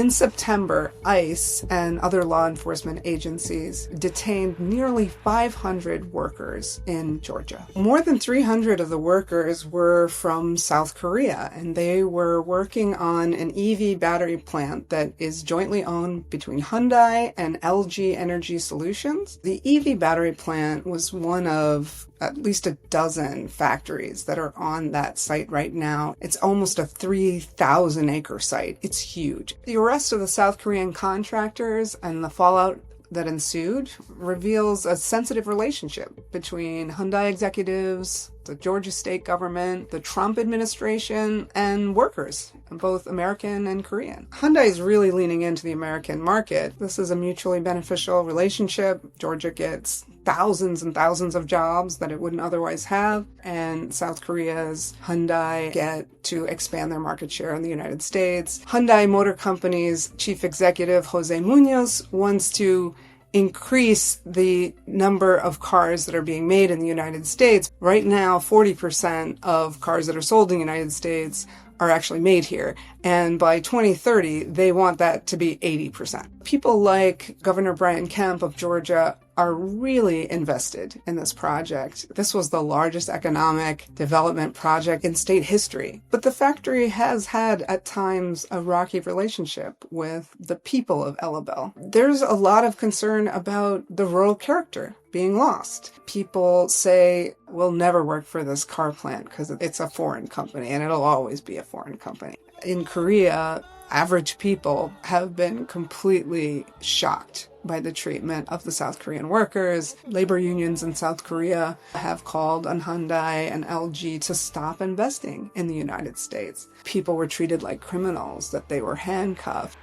In September, ICE and other law enforcement agencies detained nearly 500 workers in Georgia. More than 300 of the workers were from South Korea, and they were working on an EV battery plant that is jointly owned between Hyundai and LG Energy Solutions. The EV battery plant was one of at least a dozen factories that are on that site right now. It's almost a 3,000-acre site. It's huge. The arrest of the South Korean contractors and the fallout that ensued reveals a sensitive relationship between Hyundai executives, the Georgia state government, the Trump administration, and workers, both American and Korean. Hyundai is really leaning into the American market. This is a mutually beneficial relationship. Georgia gets thousands and thousands of jobs that it wouldn't otherwise have, and South Korea's Hyundai get to expand their market share in the United States. Hyundai Motor Company's chief executive, Jose Munoz, wants to increase the number of cars that are being made in the United States. Right now, 40% of cars that are sold in the United States are actually made here. And by 2030, they want that to be 80%. People like Governor Brian Kemp of Georgia are really invested in this project. This was the largest economic development project in state history. But the factory has had, at times, a rocky relationship with the people of Elabel. There's a lot of concern about the rural character being lost. People say, we'll never work for this car plant because it's a foreign company, and it'll always be a foreign company. In Korea, average people have been completely shocked by the treatment of the South Korean workers. Labor unions in South Korea have called on Hyundai and LG to stop investing in the United States. People were treated like criminals, that they were handcuffed,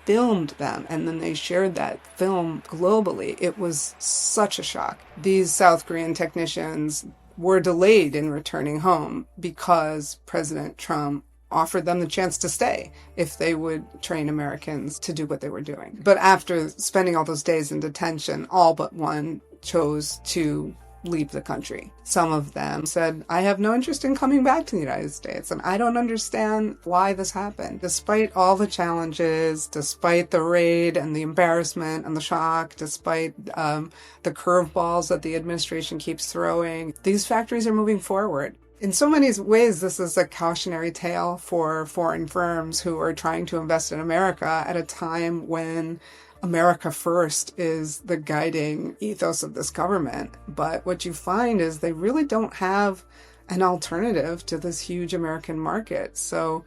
filmed them, and then they shared that film globally. It was such a shock. These South Korean technicians were delayed in returning home because President Trump offered them the chance to stay if they would train Americans to do what they were doing. But after spending all those days in detention, all but one chose to leave the country. Some of them said, I have no interest in coming back to the United States, and I don't understand why this happened. Despite all the challenges, despite the raid and the embarrassment and the shock, despite the curveballs that the administration keeps throwing, these factories are moving forward. In so many ways, this is a cautionary tale for foreign firms who are trying to invest in America at a time when America first is the guiding ethos of this government. But what you find is they really don't have an alternative to this huge American market. So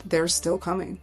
they're still coming.